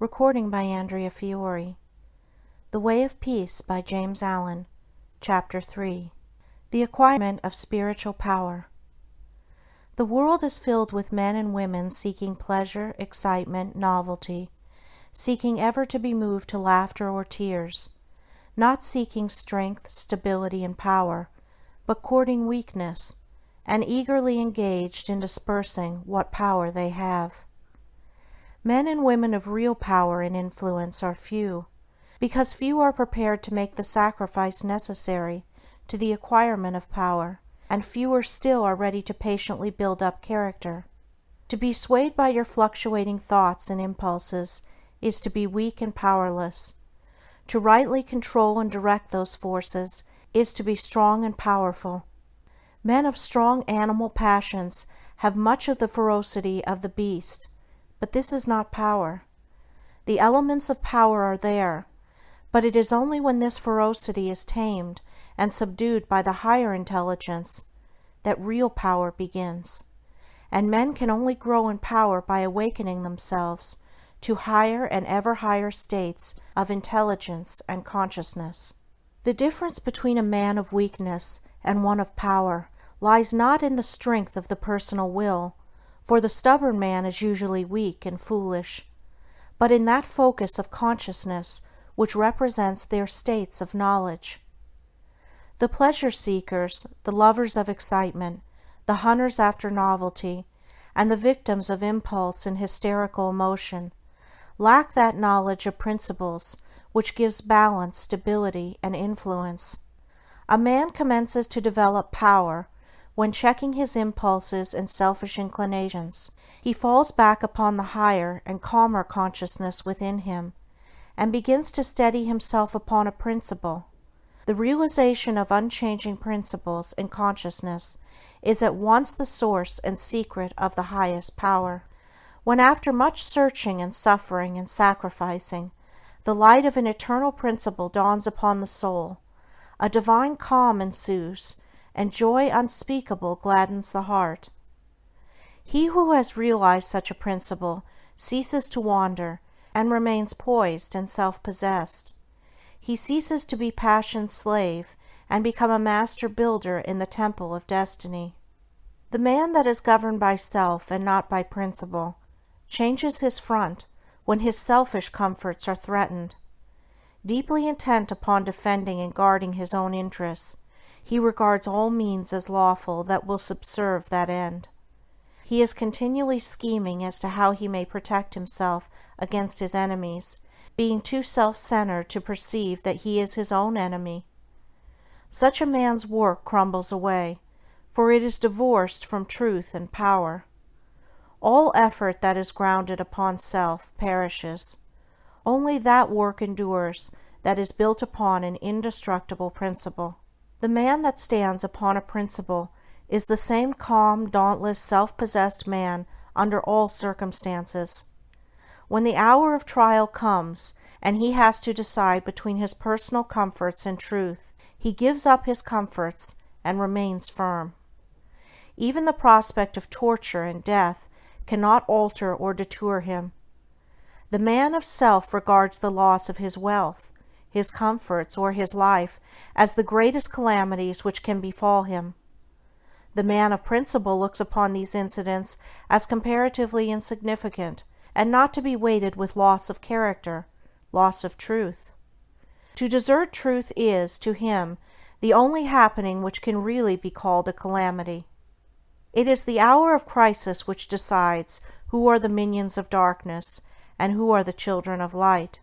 Recording by Andrea Fiore. The Way of Peace by James Allen. Chapter 3. The Acquirement of Spiritual Power. The world is filled with men and women seeking pleasure, excitement, novelty, seeking ever to be moved to laughter or tears, not seeking strength, stability, and power, but courting weakness, and eagerly engaged in dispersing what power they have. Men and women of real power and influence are few, because few are prepared to make the sacrifice necessary to the acquirement of power, and fewer still are ready to patiently build up character. To be swayed by your fluctuating thoughts and impulses is to be weak and powerless. To rightly control and direct those forces is to be strong and powerful. Men of strong animal passions have much of the ferocity of the beast, but this is not power. The elements of power are there, but it is only when this ferocity is tamed and subdued by the higher intelligence that real power begins, and men can only grow in power by awakening themselves to higher and ever higher states of intelligence and consciousness. The difference between a man of weakness and one of power lies not in the strength of the personal will, for the stubborn man is usually weak and foolish, but in that focus of consciousness which represents their states of knowledge. The pleasure seekers, the lovers of excitement, the hunters after novelty, and the victims of impulse and hysterical emotion lack that knowledge of principles which gives balance, stability, and influence. A man commences to develop power when, checking his impulses and selfish inclinations, he falls back upon the higher and calmer consciousness within him, and begins to steady himself upon a principle. The realization of unchanging principles in consciousness is at once the source and secret of the highest power. When, after much searching and suffering and sacrificing, the light of an eternal principle dawns upon the soul, a divine calm ensues, and joy unspeakable gladdens the heart. He who has realized such a principle ceases to wander and remains poised and self-possessed. He ceases to be passion's slave and become a master builder in the temple of destiny. The man that is governed by self and not by principle changes his front when his selfish comforts are threatened. Deeply intent upon defending and guarding his own interests, he regards all means as lawful that will subserve that end. He is continually scheming as to how he may protect himself against his enemies, being too self-centered to perceive that he is his own enemy. Such a man's work crumbles away, for it is divorced from truth and power. All effort that is grounded upon self perishes. Only that work endures that is built upon an indestructible principle. The man that stands upon a principle is the same calm, dauntless, self-possessed man under all circumstances. When the hour of trial comes, and he has to decide between his personal comforts and truth, he gives up his comforts and remains firm. Even the prospect of torture and death cannot alter or deter him. The man of self regards the loss of his wealth, his comforts, or his life as the greatest calamities which can befall him. The man of principle looks upon these incidents as comparatively insignificant, and not to be weighted with loss of character, loss of truth. To desert truth is, to him, the only happening which can really be called a calamity. It is the hour of crisis which decides who are the minions of darkness and who are the children of light.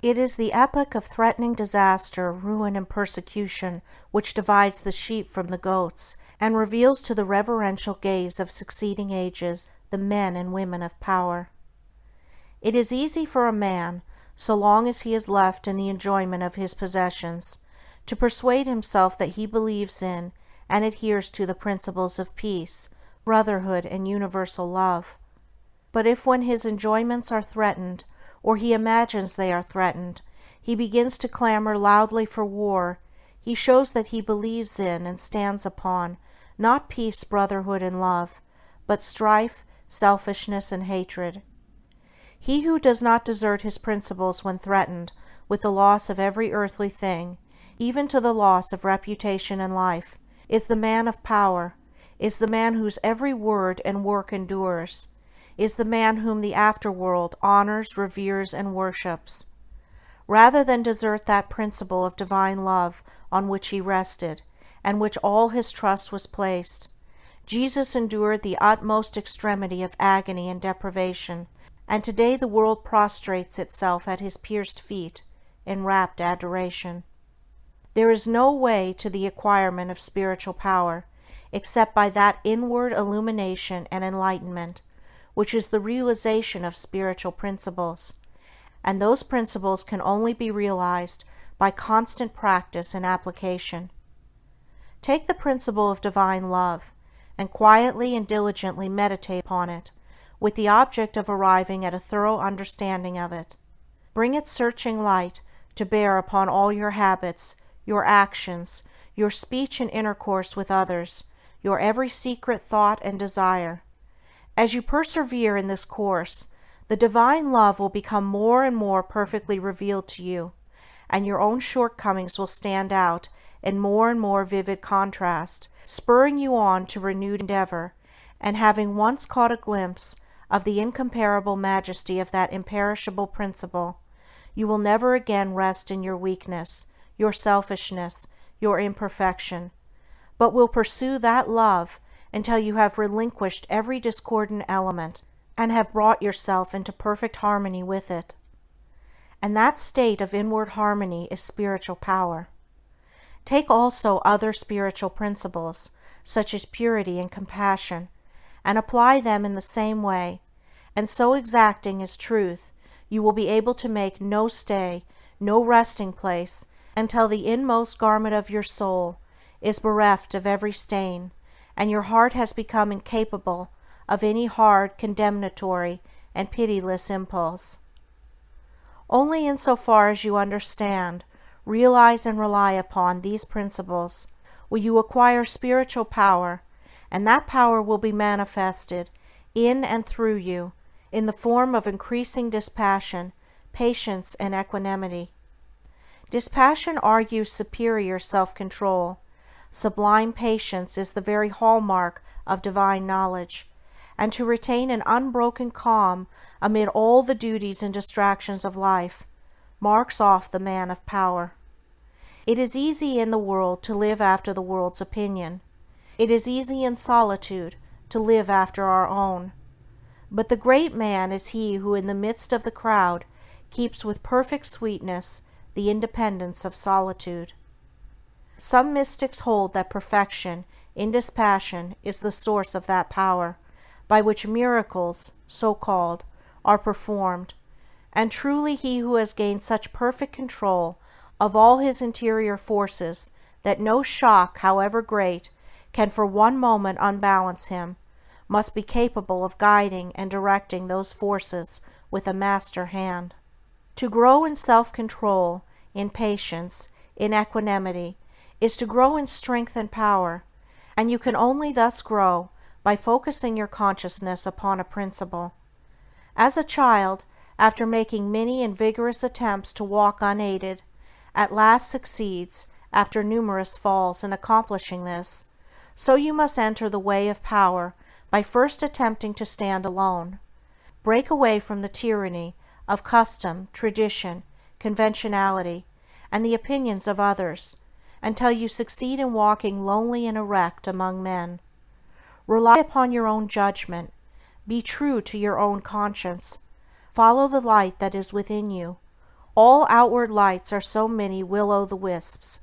It is the epoch of threatening disaster, ruin, and persecution which divides the sheep from the goats, and reveals to the reverential gaze of succeeding ages the men and women of power. It is easy for a man, so long as he is left in the enjoyment of his possessions, to persuade himself that he believes in and adheres to the principles of peace, brotherhood, and universal love. But if, when his enjoyments are threatened, or he imagines they are threatened, he begins to clamor loudly for war, he shows that he believes in and stands upon not peace, brotherhood, and love, but strife, selfishness, and hatred. He who does not desert his principles when threatened with the loss of every earthly thing, even to the loss of reputation and life, is the man of power, is the man whose every word and work endures, is the man whom the afterworld honors, reveres, and worships. Rather than desert that principle of divine love on which he rested, and which all his trust was placed, Jesus endured the utmost extremity of agony and deprivation, and today the world prostrates itself at his pierced feet in rapt adoration. There is no way to the acquirement of spiritual power except by that inward illumination and enlightenment which is the realization of spiritual principles, and those principles can only be realized by constant practice and application. Take the principle of divine love, and quietly and diligently meditate upon it, with the object of arriving at a thorough understanding of it. Bring its searching light to bear upon all your habits, your actions, your speech and intercourse with others, your every secret thought and desire. As you persevere in this course, the divine love will become more and more perfectly revealed to you, and your own shortcomings will stand out in more and more vivid contrast, spurring you on to renewed endeavor, and having once caught a glimpse of the incomparable majesty of that imperishable principle, you will never again rest in your weakness, your selfishness, your imperfection, but will pursue that love until you have relinquished every discordant element and have brought yourself into perfect harmony with it. And that state of inward harmony is spiritual power. Take also other spiritual principles, such as purity and compassion, and apply them in the same way, and so exacting is truth, you will be able to make no stay, no resting place, until the inmost garment of your soul is bereft of every stain, and your heart has become incapable of any hard, condemnatory, and pitiless impulse. Only in so far as you understand, realize, and rely upon these principles will you acquire spiritual power, and that power will be manifested in and through you in the form of increasing dispassion, patience, and equanimity. Dispassion argues superior self-control. Sublime patience is the very hallmark of divine knowledge, and to retain an unbroken calm amid all the duties and distractions of life marks off the man of power. It is easy in the world to live after the world's opinion. It is easy in solitude to live after our own. But the great man is he who in the midst of the crowd keeps with perfect sweetness the independence of solitude. Some mystics hold that perfection in dispassion is the source of that power by which miracles, so called, are performed, and truly he who has gained such perfect control of all his interior forces that no shock, however great, can for one moment unbalance him, must be capable of guiding and directing those forces with a master hand. To grow in self-control, in patience, in equanimity, is to grow in strength and power, and you can only thus grow by focusing your consciousness upon a principle. As a child, after making many and vigorous attempts to walk unaided, at last succeeds, after numerous falls, in accomplishing this, so you must enter the way of power by first attempting to stand alone. Break away from the tyranny of custom, tradition, conventionality, and the opinions of others, until you succeed in walking lonely and erect among men. Rely upon your own judgment. Be true to your own conscience. Follow the light that is within you. All outward lights are so many will-o'-the-wisps.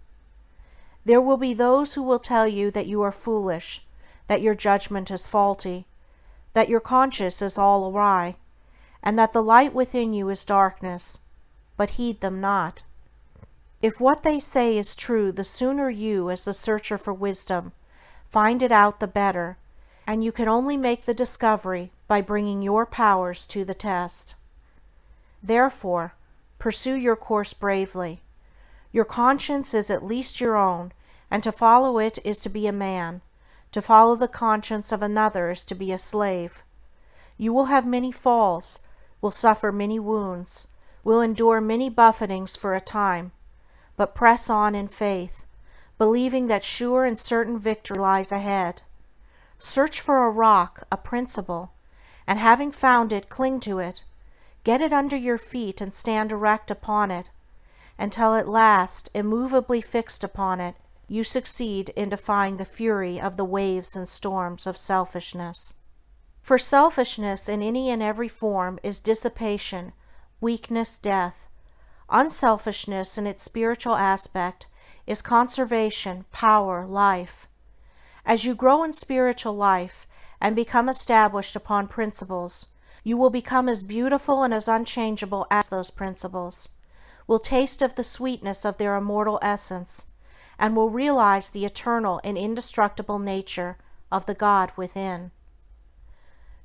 There will be those who will tell you that you are foolish, that your judgment is faulty, that your conscience is all awry, and that the light within you is darkness, but heed them not. If what they say is true, the sooner you, as the searcher for wisdom, find it out, the better, and you can only make the discovery by bringing your powers to the test. Therefore, pursue your course bravely. Your conscience is at least your own, and to follow it is to be a man. To follow the conscience of another is to be a slave. You will have many falls, will suffer many wounds, will endure many buffetings for a time, but press on in faith, believing that sure and certain victory lies ahead. Search for a rock, a principle, and having found it, cling to it. Get it under your feet and stand erect upon it, until at last, immovably fixed upon it, you succeed in defying the fury of the waves and storms of selfishness. For selfishness in any and every form is dissipation, weakness, death. Unselfishness in its spiritual aspect is conservation, power, life. As you grow in spiritual life and become established upon principles, you will become as beautiful and as unchangeable as those principles, will taste of the sweetness of their immortal essence, and will realize the eternal and indestructible nature of the God within.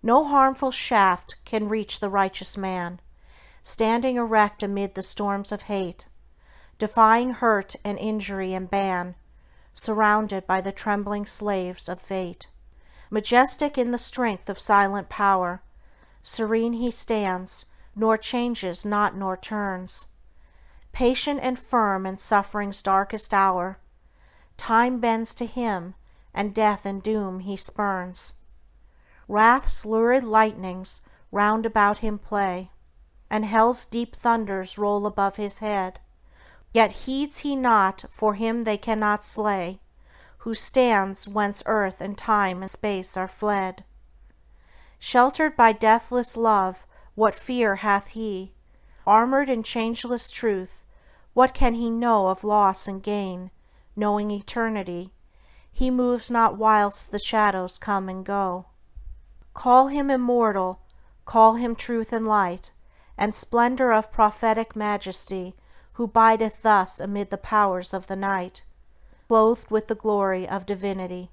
No harmful shaft can reach the righteous man, standing erect amid the storms of hate, defying hurt and injury and ban, surrounded by the trembling slaves of fate. Majestic in the strength of silent power, serene he stands, nor changes not nor turns. Patient and firm in suffering's darkest hour, time bends to him, and death and doom he spurns. Wrath's lurid lightnings round about him play, and hell's deep thunders roll above his head. Yet heeds he not, for him they cannot slay, who stands whence earth and time and space are fled. Sheltered by deathless love, what fear hath he? Armored in changeless truth, what can he know of loss and gain? Knowing eternity, he moves not whilst the shadows come and go. Call him immortal, call him truth and light, and splendor of prophetic majesty, who bideth thus amid the powers of the night, clothed with the glory of divinity.